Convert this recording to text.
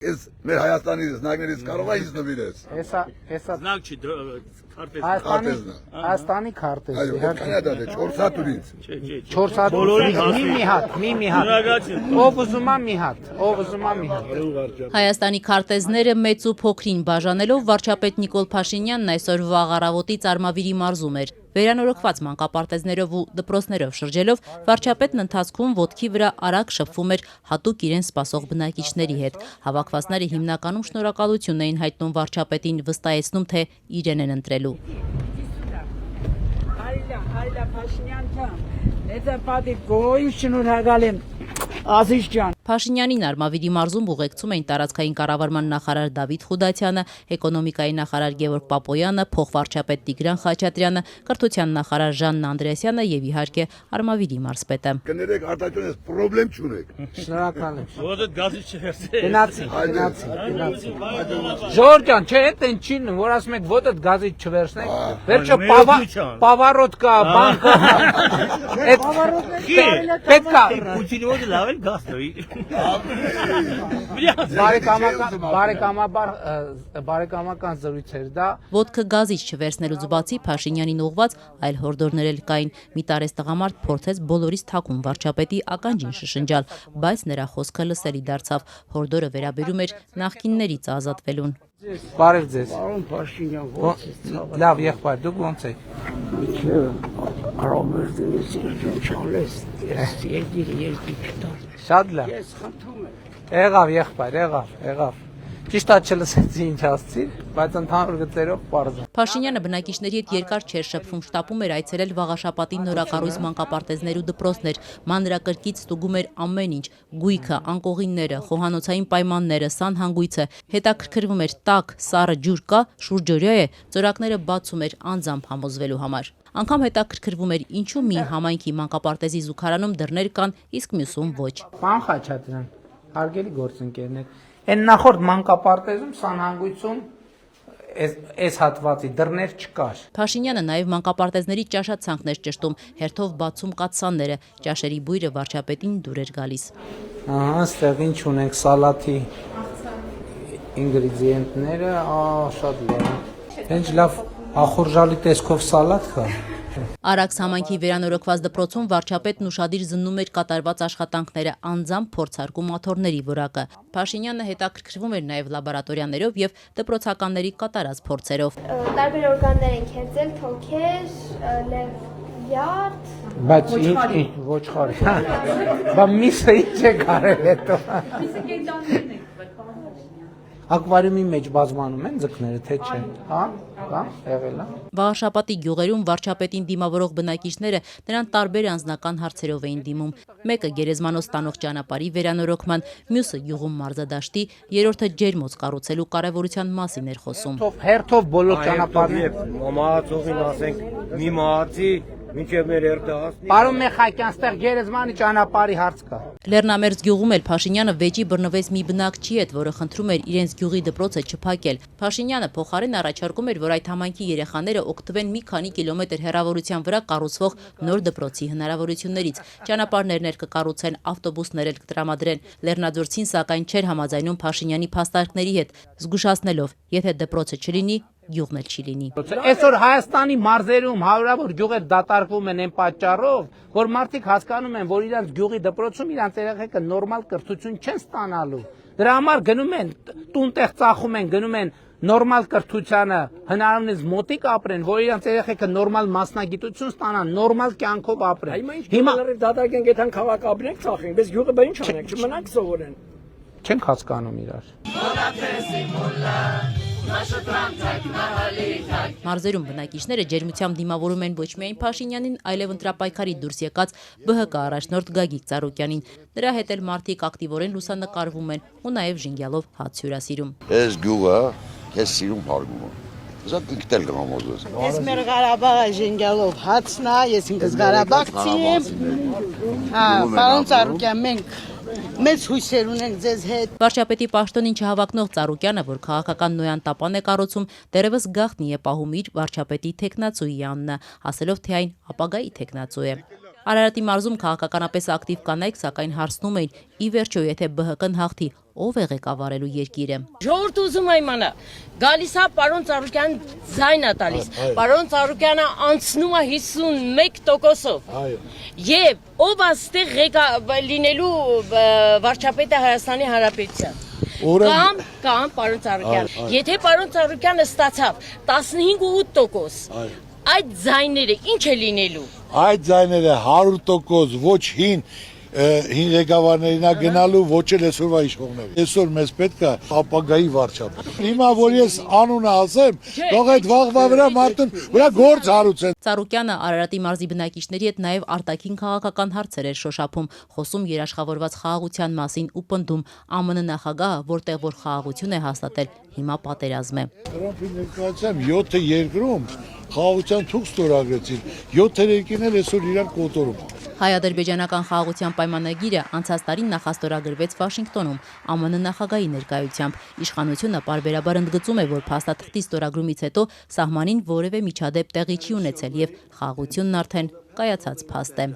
Ես մեր Հայաստանի զնակներից կարող է ինձ նվիրես։ Հեսա Զնակ չի Հայաստանի քարտեզ։ Այո, Կանադա դե 4 հատ ուրից։ 4 հատ մի հատ։ Ով ուզում է մի հատ։ Հայաստանի քարտեզները մեծ ու փոքրին բաժանելով վարչապետ Նիկոլ Փաշինյանն այսօր վաղ առավոտից Արմավիրի մարզում էր։ Վերանորոգված մանկապարտեզներով ու դպրոցներով շրջելով վարչապետն ընթացքում ոտքի վրա արագ շփվում էր հատուկ իրեն սպասող բնակիչների հետ։ Հավաքվածները հիմնականում շնորհակալություն էին հայտնում վարչապետին, վստահեցնում, թե իրեն են ընտրելու։ Այլա Փաշինյան ջան, դա պատի գոյ շնորհակալ եմ Ազիզ ջան։ Փաշինյանին Արմավիրի մարզում ուղեկցում էին տարածքային կառավարման նախարար Դավիթ Խուդացյանը, էկոնոմիկայի նախարար Գևորգ Պապոյանը, փոխվարչապետ Տիգրան Խաչատրյանը, կրթության նախարար Ժաննա Անդրեասյանը եւ իհարկե Արմավիրի մարզպետը։ Կներեք արտաճուն ես պրոբլեմ չունեք։ Շնորհակալ եմ։ Ոտը գազի չհերցե։ Գնացի։ Ժորժ ջան, չէ, այդ են չին, որ ասում եք ոտը գազի չվերցնեք։ Վերջը պավարոտ կա, բան կա։ Այդ պետքա Պուտինի ոտը լավ էլ գազ տվի։ բարեկամական զրույց էր դա։ Ոտքը գազից չվերցնելուց բացի Փաշինյանին ուղված այլ հորդորներ էլ կային։ Մի տարեց տղամարդ փորձեց բոլորից թաքուն վարչապետի ականջին շշնջալ, բայց նրա խոսքը լսելի դարձավ։ Հորդորը վերաբերում էր նախկիններից ազատվելուն։ Բարև ձեզ։ Պարոն Փաշինյան, Լավ, եղբայր, դուք ո՞նց եք։ Արամերդից չալես, ես երկի չտար։ Շատ լավ։ Ես խնդրում եմ։ Եղավ, եղբայր, եղավ։ Ճիշտ է չլսեցի ինչ ասցիր, բայց ընդհանուր գծերով պարզ է։ Փաշինյանը բնակիչների հետ երկար չէր շփվում, շտապում էր այցելել Վաղաշապատի նորակառույց մանկապարտեզներ ու դպրոցներ, մանրակրկիտ ստուգում էր ամեն ինչ՝ գույքը, անկողինները, խոհանոցային պայմանները, սանհանգույցը, հետաքրքրվում էր տաք, սառը ջուր կա, շուրջօրյա է, ծորակները բացում էր անձամբ համոզվելու համար։ Անգամ հետաքրքրվում էր ինչու մի համայնքի մանկապարտեզի զուգարանում դռներ կան, իսկ մյուսում ոչ։ Պարոն Խաչատրյան, հարգելի գործընկերներ, այն նախորդ մանկապարտեզում սանհանգույցում այս հատվածի դռներ չկար։ Փաշինյանը նաև մանկապարտեզների ճաշացանկներ ճշտում, հերթով բացում կաթսաները, ճաշերի բույրը վարչապետին դուր էր գալիս։ Ահա, այստեղ ինչ ունենք սալաթի ինգրեդիենտները, շատ լավ։ Ինչ լավ ախորժալի տեսքով սալատ կա։ Արաքս համայնքի վերանորոգված դպրոցում վարչապետն ուշադիր զննում էր կատարված աշխատանքները, անձամբ փորձարկում աթոռների որակը։ Փաշինյանը հետաքրքրվում էր նաև լաբորատորիաներով եւ դպրոցականների կատարած փորձերով։ Տարբեր օրգաններ են քերծել, թոքեր, լևյարդ, Բայց ինչ ոչխար։ Բա միսը ինչ է կարել հետո։ Ակվարիումի մեջ բազմանում են ձկները, թե չէ։ Հա, եղել է։ Վաղաշապատի գյուղերում վարչապետին դիմավորող բնակիչները նրան տարբեր անձնական հարցերով էին դիմում։ Մեկը գերեզմանոց տանող ճանապարհի վերանորոգման, մյուսը յուղում մարզադաշտի, երրորդը ջերմոց կառուցելու կարևորության մասին էր խոսում։ Հերթով բոլոր ճանապարհները։ Մահացողին ասենք մի մահացի մինչև մեր երթը հասնի։ Պարոն Մեխակյան, ստեղ գերեզմանի ճանապարհի հարց կա։ Լեռնամերձ գյուղում էլ Փաշինյանը վեճի բռնվեց մի բնակչի հետ, որը խնդրում էր իրենց գյուղի դպրոցը չփակել։ Փաշինյանը փոխարեն առաջարկում էր, որ այդ համայնքի երեխաները օգտվեն մի քանի կիլոմետր հեռավորության վրա կառուցվող նոր դպրոցի հնարավորություններից։ Ճանապարհներն էլ կկառուցեն, ավտոբուսներ էլ կտրամադրեն։ Լեռնաձորցին սակայն չէր համաձայնում Փաշինյանի փաստարկների հետ, զգուշացնելով, եթե դպրոցը չլինի, գյուղն էլ չի լինի։ Այսօր Հայաստանի մարզերում հարյուրավոր գյուղեր դատարկվում են այն պատճառով, որ մարդիկ հասկանում են, որ իրենց գյուղի դպրոցում իրենց երեխեքը նորմալ կրթություն չեն ստանալու։ Դրա համար գնում են տուն-տեղ ծախում են, գնում են նորմալ կրթությանը, հնարավորինս մոտիկ ապրեն, որ իրենց երեխեքը նորմալ մասնագիտություն ստանան, նորմալ կյանքով ապրեն։ Հիմա դատարկենք այդան քաղաք ապրենք ծախենք, բայց գյուղը բա ինչ անենք, չմնանք սովորեն։ Չենք հասկանում իրար։ Մարզերում բնակիչները ջերմությամբ դիմավորում են ոչ միայն Փաշինյանին, այլև ընտրապայքարի դուրս եկած ԲՀԿ առաջնորդ Գագիկ Ծառուկյանին։ Նրա հետ էլ մարդիկ ակտիվորեն լուսանկարվում են ու նաև ժենգյալով հաց հյուրասիրում։ Այս գյուղը ես սիրում հարգում եմ։ Զատ ինքնել կհամոզվես։ Ես մեր Ղարաբաղը ժենգյալով հացն է, ես ինքս Ղարաբաղցի եմ։ Հա, պարոն Ծառուկյան, մենք մեծ հույսեր ունենք ձեզ հետ։ Վարչապետի պաշտոնին չհավակնող Ծառուկյանը, որ քաղաքական նոյան տապան է կառուցում, դեռևս գաղտնի է պահում իր վարչապետի թեկնածուի անունը, ասելով, թե այն ապագայի թեկնածու է։ Արարատի մարզում քաղաքականապես ակտիվ կանայք սակայն հարցնում էին՝ ի վերջո եթե ԲՀԿ-ն հաղթի, ով է ղեկավարելու երկիրը։ Ժողովուրդը ուզում է իմանա, գալիս է պարոն Ծառուկյան ձայնը տալիս, պարոն Ծառուկյանը անցնում է 51%-ով, և ով աստեղ լինելու վարչապետը Հայաստանի Հանրապետության, կամ պարոն Ծառուկյան, եթե պարոն Ծառուկյանը ստացավ 15-8%, այդ ձայները ինչ է լինելու։ Այդ ձայները 100% ոչ հին ղեկավարներին է գնալու, ոչ էլ այսօրվա իշխողներին։ Այսօր մեզ պետք է ապագայի վարչապետ։ Հիմա որ ես անունը ասեմ, թող այդ վաղվա վրա մարդուն վրա գործ հարուցեն։ Ծառուկյանը Արարատի մարզի բնակիչների հետ նաև արտաքին քաղաքական հարցեր էր շոշափում, խոսում երաշխավորված խաղաղության մասին ու պնդում ԱՄՆ նախագահը, որտեղ որ խաղաղություն է հաստատել, հիմա պատերազմ է։ Տրամփի ներկայությամբ 7 երկրում խաղաղության թուղթ ստորագրեցին, 7 երկիրն էլ այսօր իրար կոտորում։ Հայ-ադրբեջանական խաղաղության պայմանագիրը անցած տարին նախաստորագրվեց Վաշինգտոնում ԱՄՆ նախագահի ներկայությամբ։ Իշխանությունը պարբերաբար ընդգծում է, որ փաստաթղթի ստորագրումից հետո սահմանին որևէ միջադեպ տեղի չի ունեցել եւ խաղաղությունն արդեն կայացած փաստ է։